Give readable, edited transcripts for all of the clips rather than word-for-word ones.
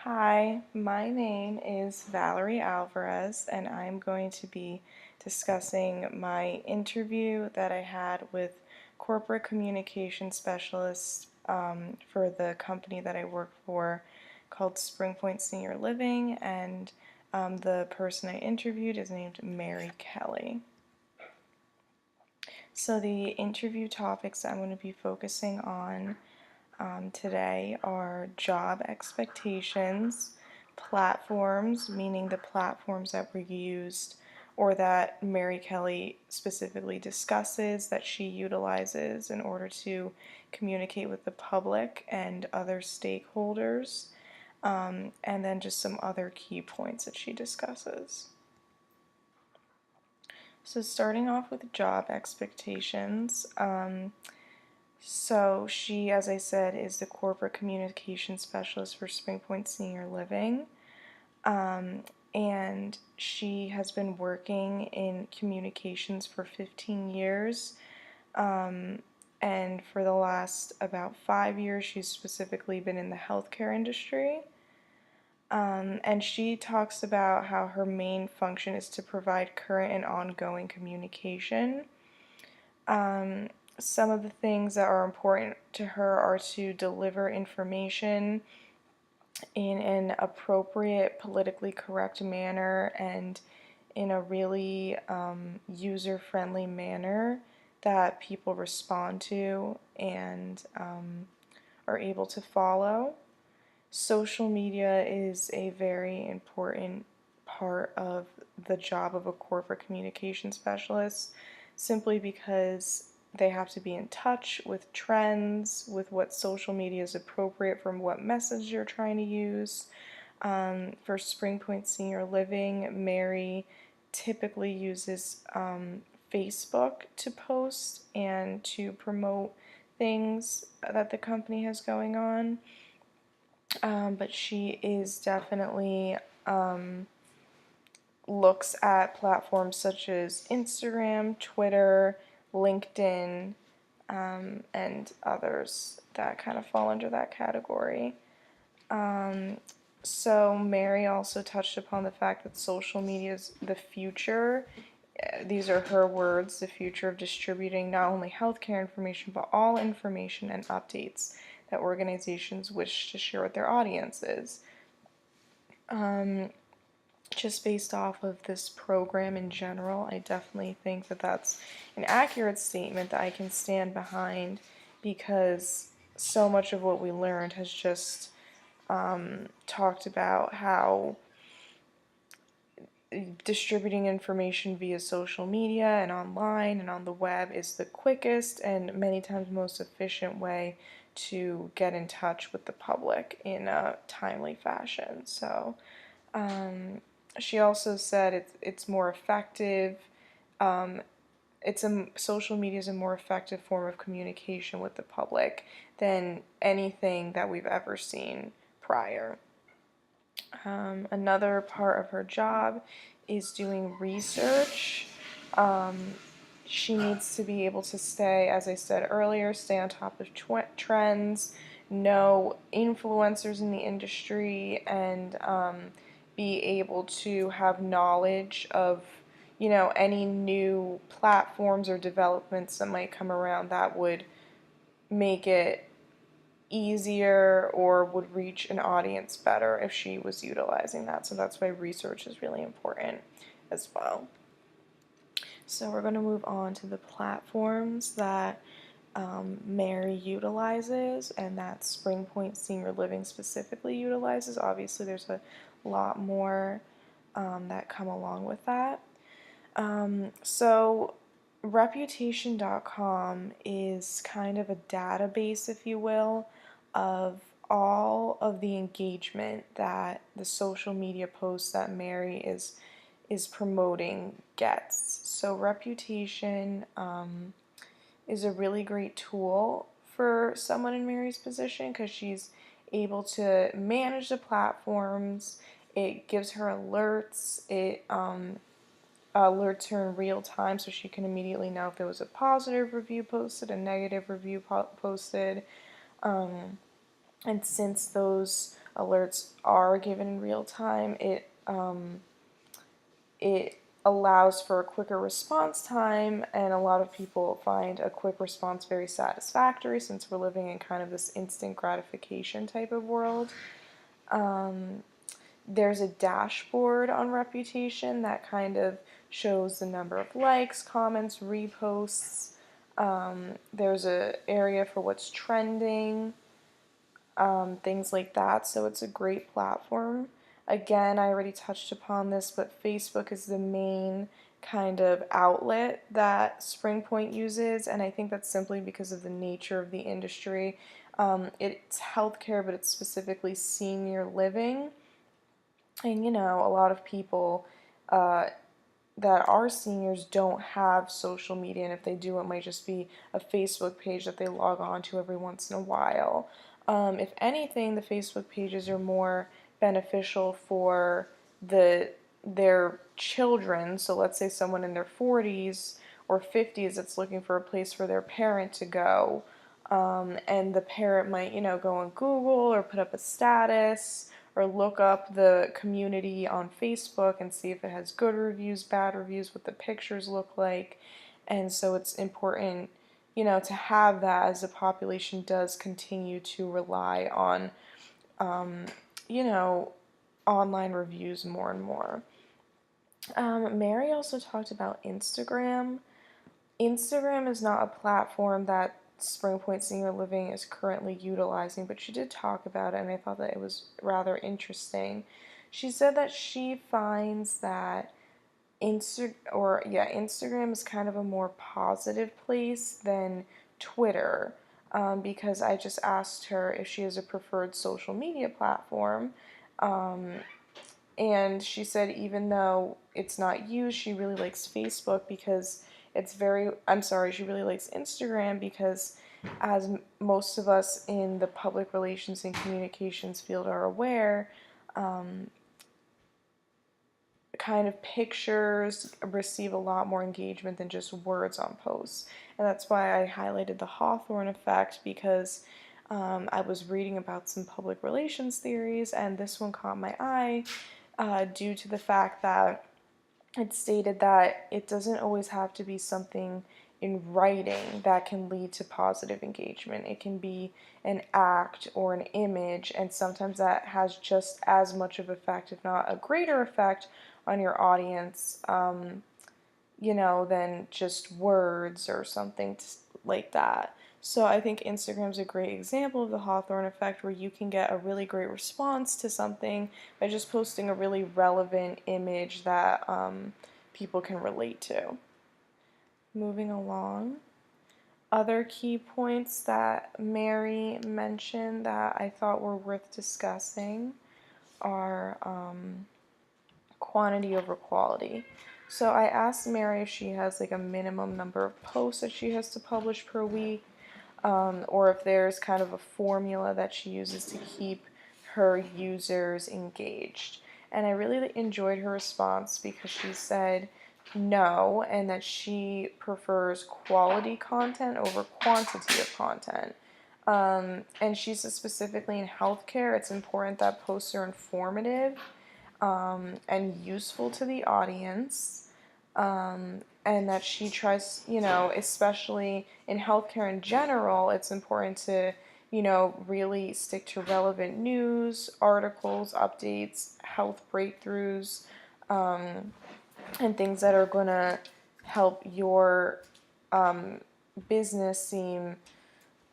Hi, my name is Valerie Alvarez, and I'm going to be discussing my interview that I had with corporate communication specialists for the company that I work for called Springpoint Senior Living, and the person I interviewed is named Mary Kelly. So the interview topics I'm going to be focusing on today are job expectations, platforms, meaning the platforms that were used or that Mary Kelly specifically discusses that she utilizes in order to communicate with the public and other stakeholders, and then just some other key points that she discusses. So starting off with job expectations, so she, as I said, is the corporate communication specialist for Springpoint Senior Living. And she has been working in communications for 15 years. And for the last about 5 years, she's specifically been in the healthcare industry. And she talks about how her main function is to provide current and ongoing communication. Some of the things that are important to her are to deliver information in an appropriate, politically correct manner and in a really user-friendly manner that people respond to and are able to follow. Social media is a very important part of the job of a corporate communication specialist simply because they have to be in touch with trends, with what social media is appropriate from what message you're trying to use. For Springpoint Senior Living, Mary typically uses Facebook to post and to promote things that the company has going on. But she is definitely looks at platforms such as Instagram, Twitter, LinkedIn, and others that kind of fall under that category. So Mary also touched upon the fact that social media is the future. These are her words, the future of distributing not only healthcare information, but all information and updates that organizations wish to share with their audiences. Just based off of this program in general, I definitely think that that's an accurate statement that I can stand behind because so much of what we learned has just talked about how distributing information via social media and online and on the web is the quickest and many times most efficient way to get in touch with the public in a timely fashion. So she also said it's more effective. Social media is a more effective form of communication with the public than anything that we've ever seen prior. Another part of her job is doing research. She needs to be able to stay, as I said earlier, stay on top of trends, know influencers in the industry, and be able to have knowledge of, any new platforms or developments that might come around that would make it easier or would reach an audience better if she was utilizing that. So that's why research is really important as well. So we're going to move on to the platforms that Mary utilizes and that Springpoint Senior Living specifically utilizes. Obviously there's a lot more that come along with that. So Reputation.com is kind of a database, if you will, of all of the engagement that the social media posts that Mary is promoting gets. So Reputation is a really great tool for someone in Mary's position because she's able to manage the platforms. It gives her alerts. It alerts her in real time so she can immediately know if there was a positive review posted, a negative review posted. And since those alerts are given in real time, it allows for a quicker response time, and a lot of people find a quick response very satisfactory since we're living in kind of this instant gratification type of world. There's a dashboard on Reputation that kind of shows the number of likes, comments, reposts. There's an area for what's trending, things like that. So it's a great platform. Again, I already touched upon this, but Facebook is the main kind of outlet that SpringPoint uses, and I think that's simply because of the nature of the industry. It's healthcare, but it's specifically senior living. And a lot of people that are seniors don't have social media, and if they do, it might just be a Facebook page that they log on to every once in a while. If anything, the Facebook pages are more beneficial for their children. So let's say someone in their 40s or 50s that's looking for a place for their parent to go, and the parent might, go on Google or put up a status or look up the community on Facebook and see if it has good reviews, bad reviews, what the pictures look like. And so it's important, to have that as the population does continue to rely on, you know, online reviews more and more. Mary also talked about Instagram. Instagram is not a platform that Springpoint Senior Living is currently utilizing, but she did talk about it, and I thought that it was rather interesting. She said that she finds that Instagram is kind of a more positive place than Twitter, because I just asked her if she has a preferred social media platform, and she said even though it's not used, she really likes Facebook because she really likes Instagram because, as most of us in the public relations and communications field are aware, kind of pictures receive a lot more engagement than just words on posts. And that's why I highlighted the Hawthorne effect, because I was reading about some public relations theories, and this one caught my eye due to the fact that it stated that it doesn't always have to be something in writing that can lead to positive engagement. It can be an act or an image, and sometimes that has just as much of effect, if not a greater effect, on your audience, than just words or something like that. So I think Instagram's a great example of the Hawthorne effect, where you can get a really great response to something by just posting a really relevant image that people can relate to. Moving along, other key points that Mary mentioned that I thought were worth discussing are quantity over quality. So I asked Mary if she has like a minimum number of posts that she has to publish per week, or if there's kind of a formula that she uses to keep her users engaged. And I really enjoyed her response because she said no, and that she prefers quality content over quantity of content. And she said specifically in healthcare, it's important that posts are informative and useful to the audience, and that she tries, especially in healthcare in general, it's important to, really stick to relevant news, articles, updates, health breakthroughs, and things that are going to help your business seem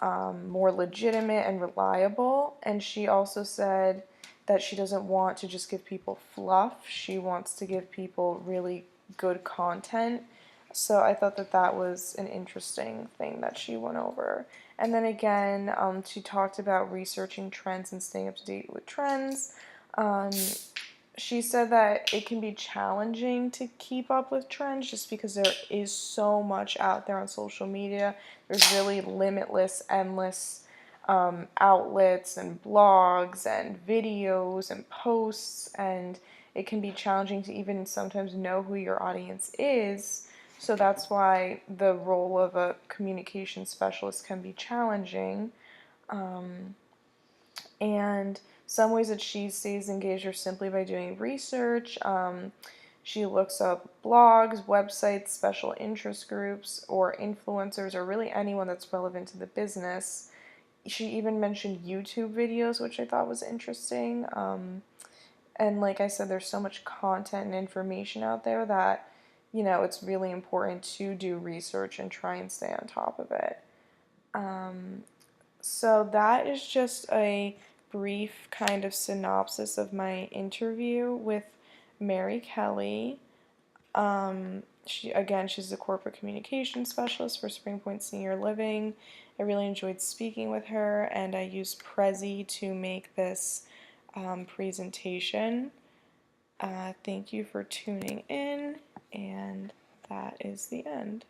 more legitimate and reliable. And she also said that she doesn't want to just give people fluff. She wants to give people really good content. So I thought that that was an interesting thing that she went over. And then again, she talked about researching trends and staying up to date with trends. She said that it can be challenging to keep up with trends just because there is so much out there on social media. There's really limitless, endless outlets and blogs and videos and posts, and it can be challenging to even sometimes know who your audience is. So that's why the role of a communication specialist can be challenging. And some ways that she stays engaged are simply by doing research. She looks up blogs, websites, special interest groups, or influencers, or really anyone that's relevant to the business. She even mentioned YouTube videos, which I thought was interesting. And like I said, there's so much content and information out there that, it's really important to do research and try and stay on top of it. So that is just a brief kind of synopsis of my interview with Mary Kelly. She's the corporate communication specialist for Springpoint Senior Living. I really enjoyed speaking with her, and I used Prezi to make this presentation. Thank you for tuning in, and that is the end.